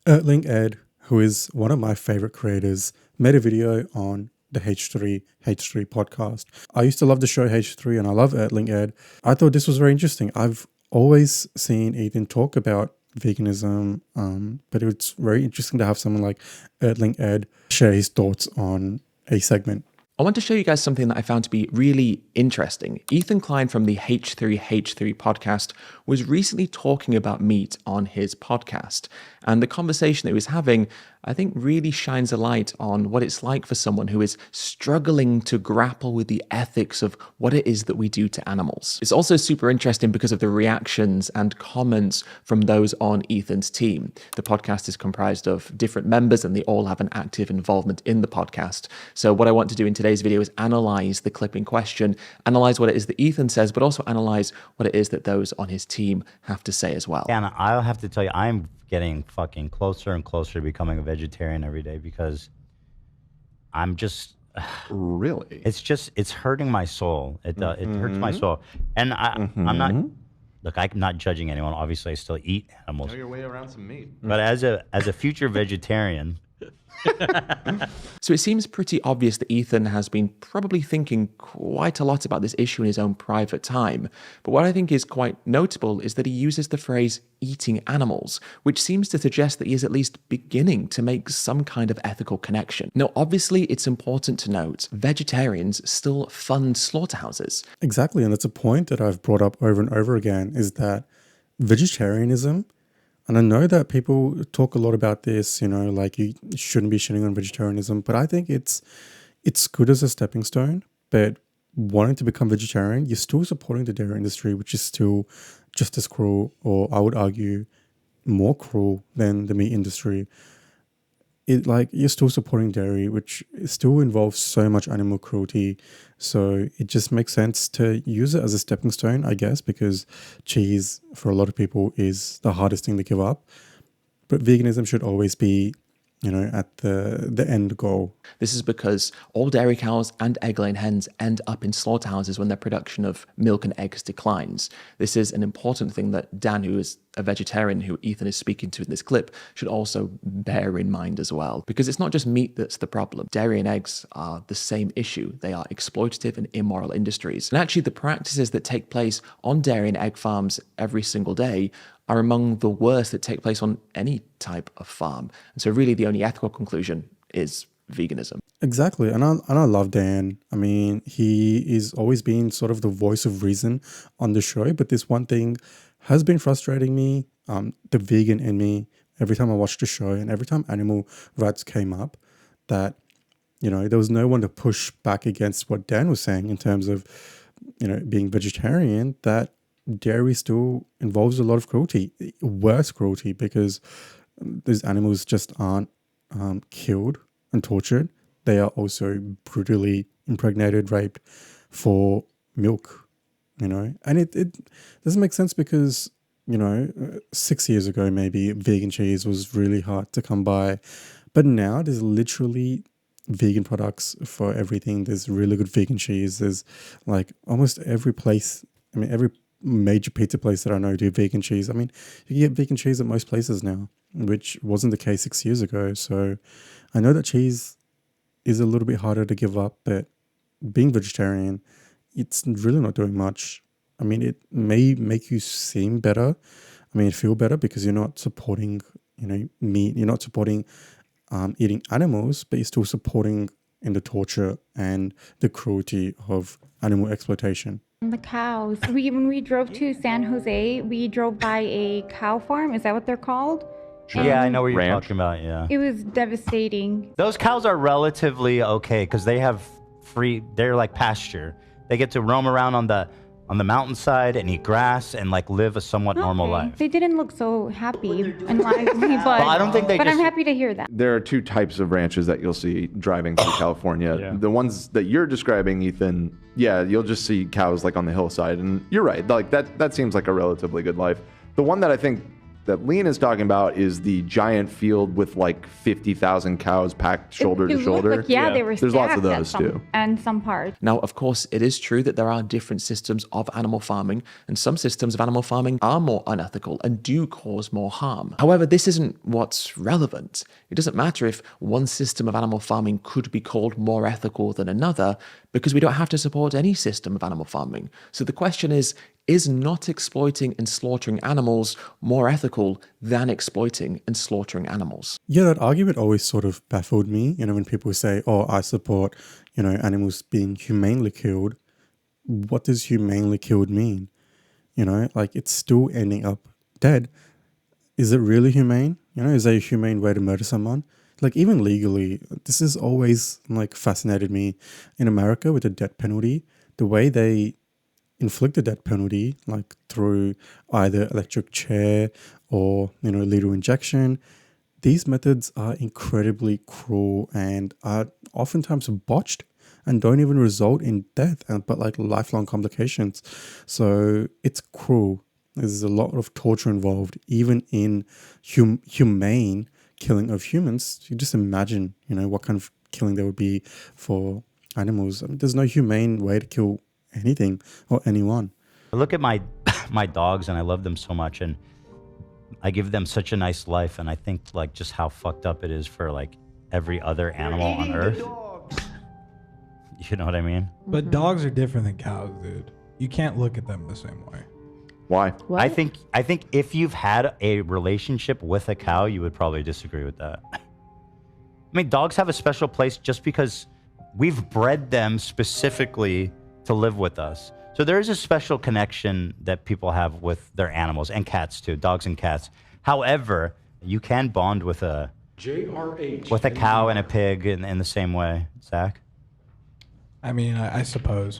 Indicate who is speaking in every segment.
Speaker 1: Earthling Ed, who is one of my favorite creators, made a video on the H3H3 podcast. I used to love the show H3 and I love Earthling Ed. I thought this was very interesting. I've always seen Ethan talk about veganism, but it's very interesting to have someone like Earthling Ed share his thoughts on a segment.
Speaker 2: I want to show you guys something that I found to be really interesting. Ethan Klein from the H3H3 podcast was recently talking about meat on his podcast. And the conversation that he was having, I think, really shines a light on what it's like for someone who is struggling to grapple with the ethics of what it is that we do to animals. It's also super interesting because of the reactions and comments from those on Ethan's team. The podcast is comprised of different members and they all have an active involvement in the podcast. So what I want to do in today's video is analyze the clip in question, analyze what it is that Ethan says, but also analyze what it is that those on his team have to say as well.
Speaker 3: And I'll have to tell you, I'm getting fucking closer and closer to becoming a vegetarian every day because I'm just...
Speaker 4: Really?
Speaker 3: It's hurting my soul. It hurts my soul. And I'm not... Look, I'm not judging anyone. Obviously, I still eat animals.
Speaker 4: Know your way around some meat.
Speaker 3: But as a future vegetarian...
Speaker 2: So it seems pretty obvious that Ethan has been probably thinking quite a lot about this issue in his own private time. But what I think is quite notable is that he uses the phrase eating animals, which seems to suggest that he is at least beginning to make some kind of ethical connection. Now, obviously, it's important to note vegetarians still fund slaughterhouses.
Speaker 1: Exactly, and that's a point that I've brought up over and over again, is that vegetarianism, and I know that people talk a lot about this, like you shouldn't be shitting on vegetarianism, but I think it's good as a stepping stone. But wanting to become vegetarian, you're still supporting the dairy industry, which is still just as cruel, or I would argue more cruel than the meat industry. You're still supporting dairy, which still involves so much animal cruelty. So it just makes sense to use it as a stepping stone, I guess, because cheese for a lot of people is the hardest thing to give up. But veganism should always be, at the end goal.
Speaker 2: This is because all dairy cows and egg-laying hens end up in slaughterhouses when their production of milk and eggs declines. This is an important thing that Dan, who is a vegetarian who Ethan is speaking to in this clip, should also bear in mind as well. Because it's not just meat that's the problem. Dairy and eggs are the same issue. They are exploitative and immoral industries. And actually the practices that take place on dairy and egg farms every single day are among the worst that take place on any type of farm. And so really the only ethical conclusion is veganism.
Speaker 1: Exactly. And I love Dan. I mean, he is always been sort of the voice of reason on the show, but this one thing has been frustrating me, the vegan in me, every time I watched the show and every time animal rights came up, that, there was no one to push back against what Dan was saying in terms of, being vegetarian, that dairy still involves a lot of cruelty, worse cruelty, because these animals just aren't killed and tortured. They are also brutally impregnated, raped for milk, and it doesn't make sense because, 6 years ago, maybe vegan cheese was really hard to come by, but now there's literally vegan products for everything. There's really good vegan cheese. There's like almost every place, every major pizza place that I know do vegan cheese. I mean, you can get vegan cheese at most places now, which wasn't the case 6 years ago. So I know that cheese is a little bit harder to give up, but being vegetarian, it's really not doing much. I mean, it may make you seem better. Feel better because you're not supporting, meat. You're not supporting eating animals, but you're still supporting in the torture and the cruelty of animal exploitation.
Speaker 5: The cows. When we drove to San Jose, we drove by a cow farm. Is that what they're called?
Speaker 3: Sure. Yeah, I know what you're talking about, yeah.
Speaker 5: It was devastating.
Speaker 3: Those cows are relatively okay because they're like pasture. They get to roam around on the mountainside and eat grass and live a somewhat normal life.
Speaker 5: They didn't look so happy and lively, but
Speaker 3: I don't think
Speaker 5: but I'm happy to hear that.
Speaker 4: There are two types of ranches that you'll see driving through California. Yeah. The ones that you're describing, Ethan, yeah, you'll just see cows on the hillside, and you're right. That seems like a relatively good life. The one that I think that Lena's talking about is the giant field with like 50,000 cows packed shoulder to shoulder.
Speaker 5: Like, yeah, they were
Speaker 4: There's lots of
Speaker 5: stacked at
Speaker 4: those
Speaker 5: some,
Speaker 4: too.
Speaker 5: and some parts.
Speaker 2: Now, of course, it is true that there are different systems of animal farming, and some systems of animal farming are more unethical and do cause more harm. However, this isn't what's relevant. It doesn't matter if one system of animal farming could be called more ethical than another, because we don't have to support any system of animal farming. So the question is not exploiting and slaughtering animals more ethical than exploiting and slaughtering animals?
Speaker 1: Yeah, that argument always sort of baffled me. When people say, oh, I support, animals being humanely killed. What does humanely killed mean? Like it's still ending up dead. Is it really humane? Is that a humane way to murder someone? Like even legally, this has always like fascinated me in America with the death penalty, the way they inflict the death penalty, like through either electric chair or, lethal injection. These methods are incredibly cruel and are oftentimes botched and don't even result in death, but like lifelong complications. So it's cruel. There's a lot of torture involved, even in humane killing of humans. You just imagine, what kind of killing there would be for animals. I mean, there's no humane way to kill anything or anyone.
Speaker 3: I look at my my dogs and I love them so much, and I give them such a nice life, and I think like just how fucked up it is for like every other animal on earth. You know what I mean?
Speaker 6: But dogs are different than cows, dude. You can't look at them the same way.
Speaker 4: Why?
Speaker 5: What?
Speaker 3: I think if you've had a relationship with a cow, you would probably disagree with that. I mean, dogs have a special place just because we've bred them specifically to live with us. So there is a special connection that people have with their animals, and cats too, dogs and cats. However, you can bond with a cow and a pig in the same way, Zach.
Speaker 6: I mean, I suppose.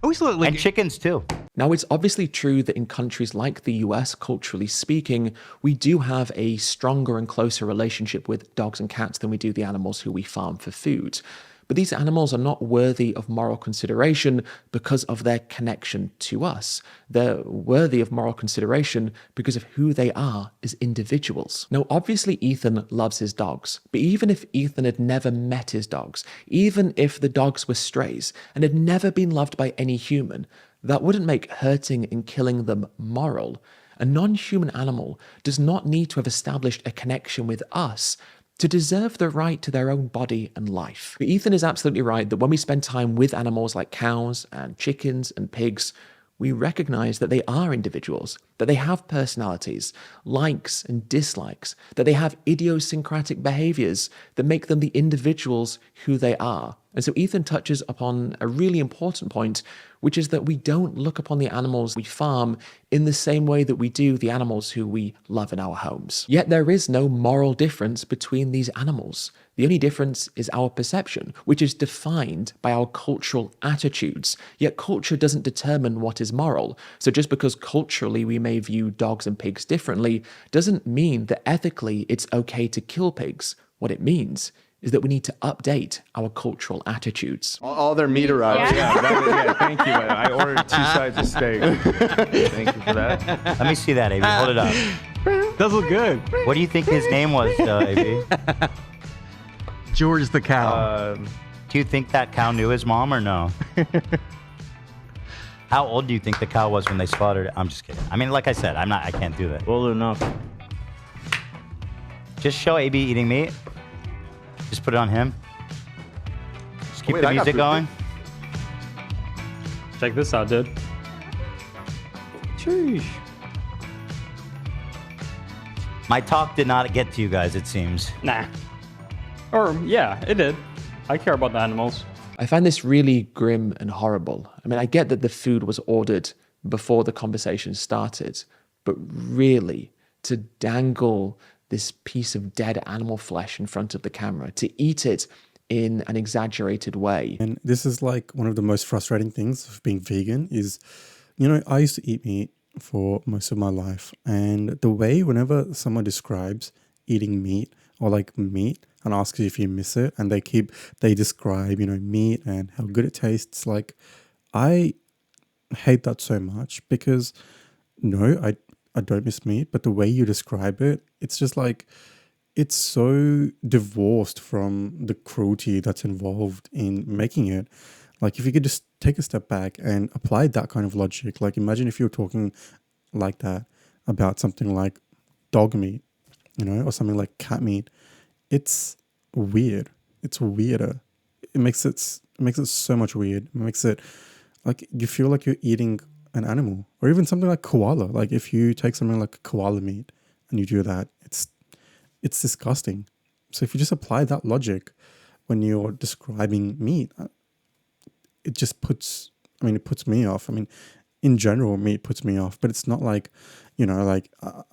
Speaker 3: And chickens too.
Speaker 2: Now, it's obviously true that in countries like the US, culturally speaking, we do have a stronger and closer relationship with dogs and cats than we do the animals who we farm for food. But these animals are not worthy of moral consideration because of their connection to us. They're worthy of moral consideration because of who they are as individuals. Now, obviously, Ethan loves his dogs, but even if Ethan had never met his dogs, even if the dogs were strays and had never been loved by any human, that wouldn't make hurting and killing them moral. A non-human animal does not need to have established a connection with us to deserve the right to their own body and life. But Ethan is absolutely right that when we spend time with animals like cows and chickens and pigs, we recognize that they are individuals, that they have personalities, likes and dislikes, that they have idiosyncratic behaviors that make them the individuals who they are. And so Ethan touches upon a really important point, which is that we don't look upon the animals we farm in the same way that we do the animals who we love in our homes. Yet there is no moral difference between these animals. The only difference is our perception, which is defined by our cultural attitudes. Yet culture doesn't determine what is moral. So just because culturally we may view dogs and pigs differently doesn't mean that ethically it's okay to kill pigs. What it means is that we need to update our cultural attitudes.
Speaker 4: All their meat arrived.
Speaker 7: Yeah, thank you. I ordered 2 sides of steak. Thank you for that.
Speaker 3: Let me see that, AB. Hold it up.
Speaker 7: Does look good.
Speaker 3: What do you think his name was, AB?
Speaker 7: George the cow.
Speaker 3: Do you think that cow knew his mom or no? How old do you think the cow was when they slaughtered it? I'm just kidding. I mean, like I said, I can't do that.
Speaker 7: Old enough.
Speaker 3: Just show AB eating meat. Just put it on him. Just keep
Speaker 4: Wait,
Speaker 3: the music going.
Speaker 7: Check this out, dude. Sheesh.
Speaker 3: My talk did not get to you guys, it seems.
Speaker 7: Nah. Or, yeah, it did. I care about the animals.
Speaker 2: I find this really grim and horrible. I mean, I get that the food was ordered before the conversation started, but really, to dangle this piece of dead animal flesh in front of the camera, to eat it in an exaggerated way.
Speaker 1: And this is like one of the most frustrating things of being vegan is, I used to eat meat for most of my life. And the way whenever someone describes eating meat or like meat and asks you if you miss it, and they describe, meat and how good it tastes, like I hate that so much because no, I don't miss meat, but the way you describe it, it's just like it's so divorced from the cruelty that's involved in making it. Like if you could just take a step back and apply that kind of logic, like imagine if you were talking like that about something like dog meat, or something like cat meat. It's weird. It's weirder. It makes it so much weird. It makes it like you feel like you're eating an animal, or even something like koala. Like if you take something like koala meat and you do that, it's disgusting. So if you just apply that logic when you're describing meat, it just puts, it puts me off. In general, meat puts me off, but it's not like,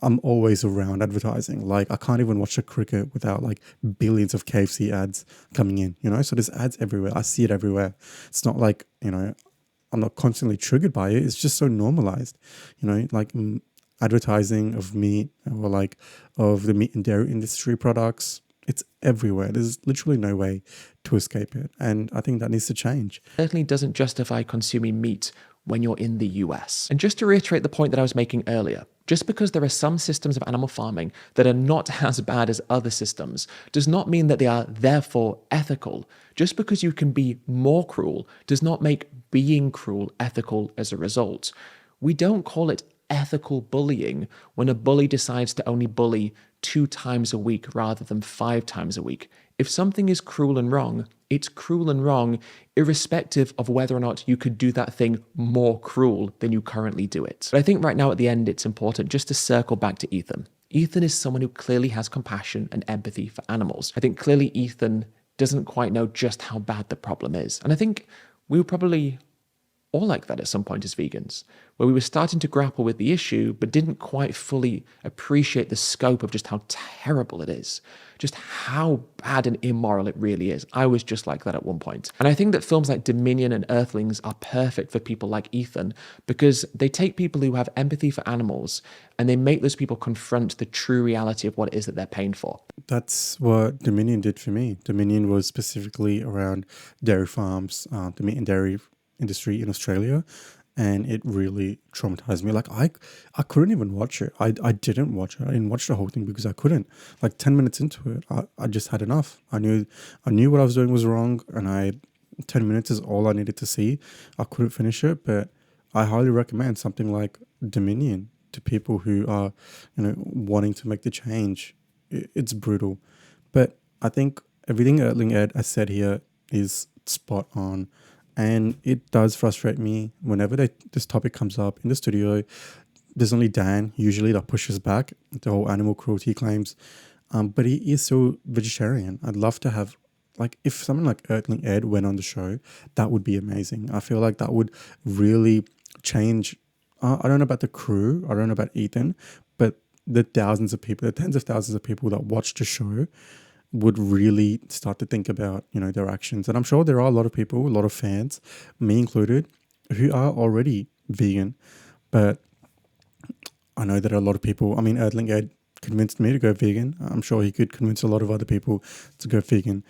Speaker 1: I'm always around advertising. Like I can't even watch a cricket without like billions of KFC ads coming in, so there's ads everywhere. I see it everywhere. It's not like, I'm not constantly triggered by it. It's just so normalized, like advertising of meat or like of the meat and dairy industry products. It's everywhere. There's literally no way to escape it. And I think that needs to change.
Speaker 2: Certainly doesn't justify consuming meat when you're in the US. And just to reiterate the point that I was making earlier, just because there are some systems of animal farming that are not as bad as other systems does not mean that they are therefore ethical. Just because you can be more cruel does not make being cruel ethical as a result. We don't call it ethical bullying when a bully decides to only bully 2 times a week rather than 5 times a week. If something is cruel and wrong, it's cruel and wrong, irrespective of whether or not you could do that thing more cruel than you currently do it. But I think right now at the end, it's important just to circle back to Ethan. Ethan is someone who clearly has compassion and empathy for animals. I think clearly Ethan doesn't quite know just how bad the problem is. And I think we were probably all like that at some point as vegans, where we were starting to grapple with the issue, but didn't quite fully appreciate the scope of just how terrible it is, just how bad and immoral it really is. I was just like that at one point. And I think that films like Dominion and Earthlings are perfect for people like Ethan because they take people who have empathy for animals and they make those people confront the true reality of what it is that they're paying for.
Speaker 1: That's what Dominion did for me. Dominion was specifically around dairy farms, the meat and dairy industry in Australia, and it really traumatized me. Like I couldn't even watch it. I didn't watch it. I didn't watch the whole thing because I couldn't. Like 10 minutes into it, I just had enough. I knew what I was doing was wrong, and 10 minutes is all I needed to see. I couldn't finish it, but I highly recommend something like Dominion to people who are, wanting to make the change. It's brutal, but I think everything Earthling Ed has said here is spot on. And it does frustrate me whenever this topic comes up in the studio. There's only Dan usually that pushes back the whole animal cruelty claims. But he is still vegetarian. I'd love to have, like, if someone like Earthling Ed went on the show, that would be amazing. I feel like that would really change. I don't know about the crew. I don't know about Ethan, but the thousands of people, the tens of thousands of people that watch the show would really start to think about, their actions. And I'm sure there are a lot of people, a lot of fans, me included, who are already vegan. But I know that a lot of people, Earthling Ed convinced me to go vegan. I'm sure he could convince a lot of other people to go vegan.